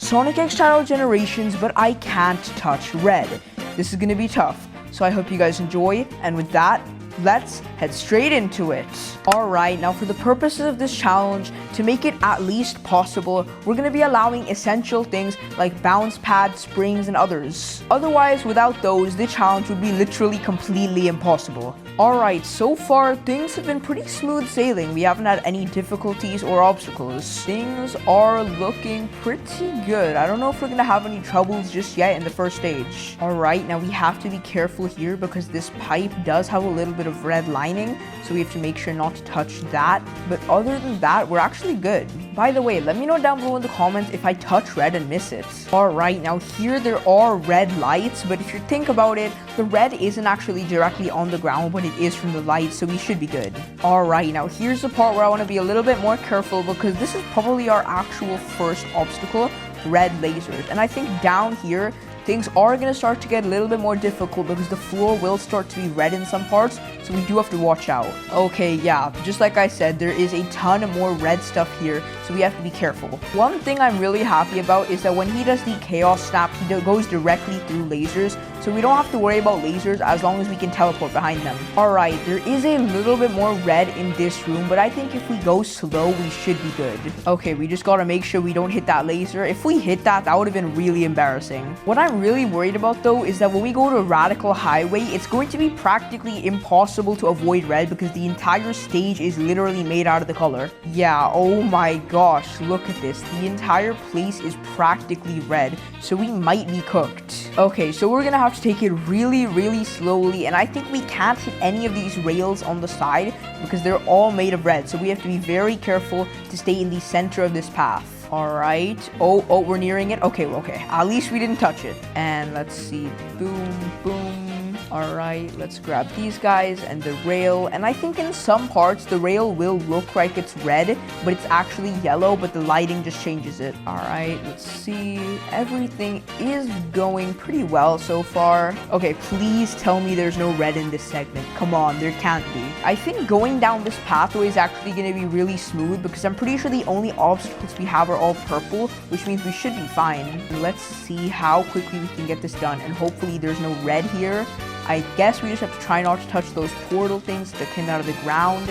Sonic X Shadow Generations, but I can't touch red. This is gonna be tough, so I hope you guys enjoy, and with that, let's head straight into it. Alright, now for the purposes of this challenge, to make it at least possible, we're going to be allowing essential things like bounce pads, springs, and others. Otherwise, without those, the challenge would be literally completely impossible. Alright, so far, things have been pretty smooth sailing. We haven't had any difficulties or obstacles. Things are looking pretty good. I don't know if we're going to have any troubles just yet in the first stage. Alright, now we have to be careful here because this pipe does have a little bit of red lining, so we have to make sure not to touch that. But other than that, we're actually good. By the way, let me know down below in the comments if I touch red and miss it. Alright, now here there are red lights, but if you think about it, the red isn't actually directly on the ground, but it is from the light, so we should be good. Alright, now here's the part where I want to be a little bit more careful because this is probably our actual first obstacle, red lasers. And I think down here, things are going to start to get a little bit more difficult because the floor will start to be red in some parts, so we do have to watch out. Okay, yeah, just like I said, there is a ton of more red stuff here, so we have to be careful. One thing I'm really happy about is that when he does the Chaos Snap, he goes directly through lasers, so we don't have to worry about lasers as long as we can teleport behind them. Alright, there is a little bit more red in this room, but I think if we go slow, we should be good. Okay, we just gotta make sure we don't hit that laser. If we hit that, that would have been really embarrassing. What I'm really worried about though is that when we go to Radical Highway, it's going to be practically impossible to avoid red because the entire stage is literally made out of the color. Yeah, oh my gosh, look at this. The entire place is practically red, so we might be cooked. Okay, so we're gonna have to take it really slowly, and I think we can't hit any of these rails on the side because they're all made of red, so we have to be very careful to stay in the center of this path. Alright. Oh, we're nearing it. Okay. At least we didn't touch it. And let's see. Boom. Alright, let's grab these guys and the rail. And I think in some parts, the rail will look like it's red, but it's actually yellow, but the lighting just changes it. Alright, let's see. Everything is going pretty well so far. Okay, please tell me there's no red in this segment. Come on, there can't be. I think going down this pathway is actually going to be really smooth because I'm pretty sure the only obstacles we have are all purple, which means we should be fine. Let's see how quickly we can get this done, and hopefully there's no red here. I guess we just have to try not to touch those portal things that came out of the ground,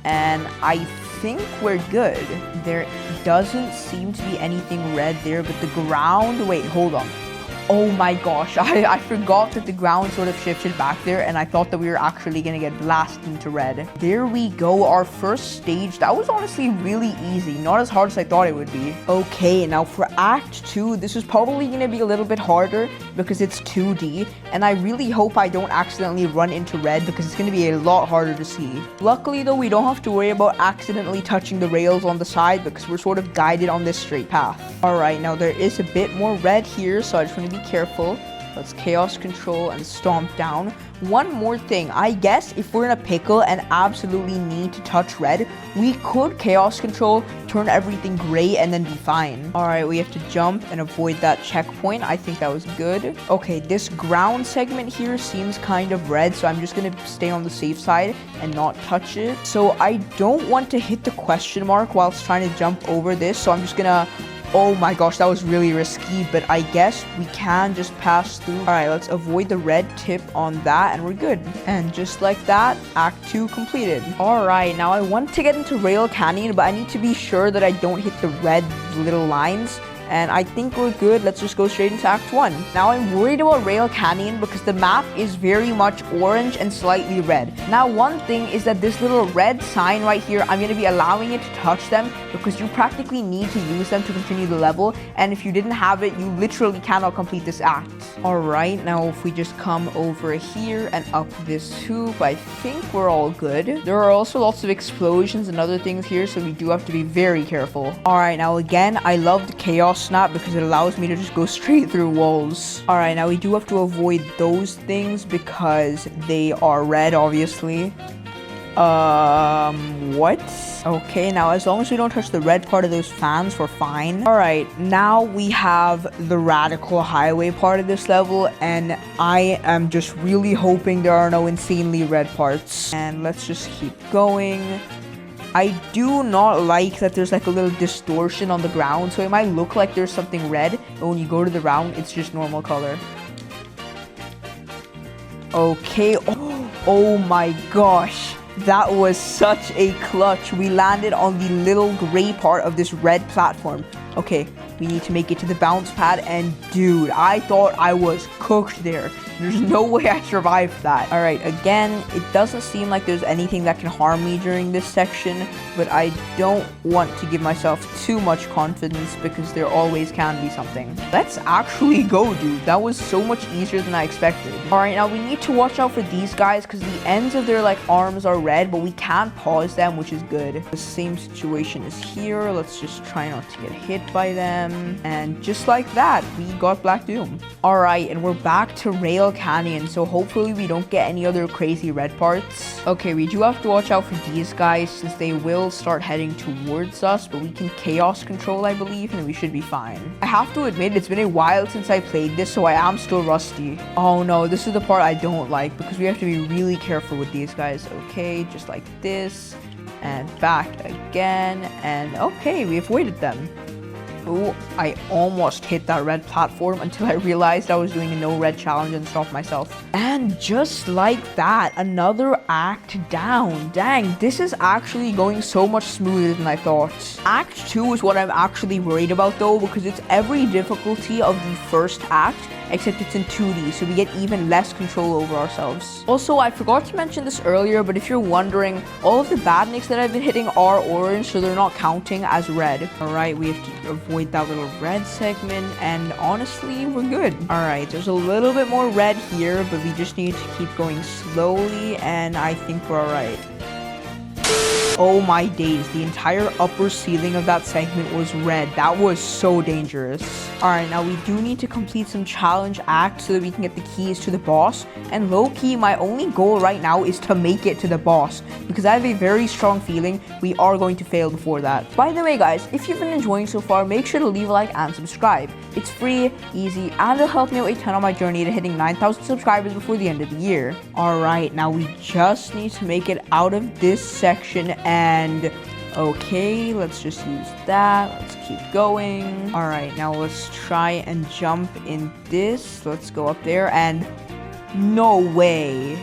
and I think we're good. There doesn't seem to be anything red there, but the ground, wait, hold on. Oh my gosh, I forgot that the ground sort of shifted back there, and I thought that we were actually going to get blasted into red. There we go, our first stage. That was honestly really easy, not as hard as I thought it would be. Okay, now for Act 2, this is probably going to be a little bit harder because it's 2D, and I really hope I don't accidentally run into red because it's going to be a lot harder to see. Luckily though, we don't have to worry about accidentally touching the rails on the side because we're sort of guided on this straight path. Alright, now there is a bit more red here, so I just want to be careful. Let's chaos control and stomp down. One more thing, I guess if we're in a pickle and absolutely need to touch red, we could chaos control, turn everything gray, and then be fine. Alright, we have to jump and avoid that checkpoint. I think that was good. Okay, this ground segment here seems kind of red, so I'm just gonna stay on the safe side and not touch it. So I don't want to hit the question mark whilst trying to jump over this, so I'm just gonna... Oh my gosh, that was really risky, but I guess we can just pass through. Alright, let's avoid the red tip on that, and we're good. And just like that, Act 2 completed. Alright, now I want to get into Rail Canyon, but I need to be sure that I don't hit the red little lines. And I think we're good. Let's just go straight into Act 1. Now I'm worried about Rail Canyon because the map is very much orange and slightly red. Now one thing is that this little red sign right here, I'm going to be allowing it to touch them because you practically need to use them to continue the level. And if you didn't have it, you literally cannot complete this act. Alright, now if we just come over here and up this hoop, I think we're all good. There are also lots of explosions and other things here, so we do have to be very careful. Alright, now again, I love the Chaos Snap because it allows me to just go straight through walls. Alright, now we do have to avoid those things because they are red, obviously. What? Okay, now as long as we don't touch the red part of those fans, we're fine. Alright, now we have the Radical Highway part of this level, and I am just really hoping there are no insanely red parts. And let's just keep going. I do not like that there's like a little distortion on the ground, so it might look like there's something red, but when you go to the round, it's just normal color. Okay, oh my gosh. That was such a clutch. We landed on the little gray part of this red platform. Okay, we need to make it to the bounce pad, and dude, I thought I was cooked there. There's no way I survived that. All right, again, it doesn't seem like there's anything that can harm me during this section, but I don't want to give myself too much confidence because there always can be something. Let's actually go, dude. That was so much easier than I expected. All right, now we need to watch out for these guys because the ends of their like arms are red, but we can't pause them, which is good. The same situation is here. Let's just try not to get hit by them. And just like that, we got Black Doom. All right, and we're back to Rail Canyon, so hopefully we don't get any other crazy red parts. Okay, we do have to watch out for these guys since they will start heading towards us, but we can chaos control, I believe, and we should be fine. I have to admit, it's been a while since I played this, so I am still rusty. Oh no, this is the part I don't like because we have to be really careful with these guys. Okay, just like this, and back again, and okay, we avoided them. Oh, I almost hit that red platform until I realized I was doing a no red challenge and stopped myself. And just like that, another act down. Dang, this is actually going so much smoother than I thought. Act 2 is what I'm actually worried about though, because it's every difficulty of the first act, except it's in 2D, so we get even less control over ourselves. Also, I forgot to mention this earlier, but if you're wondering, all of the badniks that I've been hitting are orange, so they're not counting as red. Alright, we have to avoid that little red segment, and honestly, we're good. Alright, there's a little bit more red here, but we just need to keep going slowly, and I think we're alright. Oh my days, the entire upper ceiling of that segment was red. That was so dangerous. Alright, now we do need to complete some challenge acts so that we can get the keys to the boss. And low-key, my only goal right now is to make it to the boss, because I have a very strong feeling we are going to fail before that. By the way guys, if you've been enjoying so far, make sure to leave a like and subscribe. It's free, easy, and it'll help me out a ton on my journey to hitting 9,000 subscribers before the end of the year. Alright, now we just need to make it out of this section, and okay, let's just use that. Let's keep going. All right, now let's try and jump in this. Let's go up there, and no way.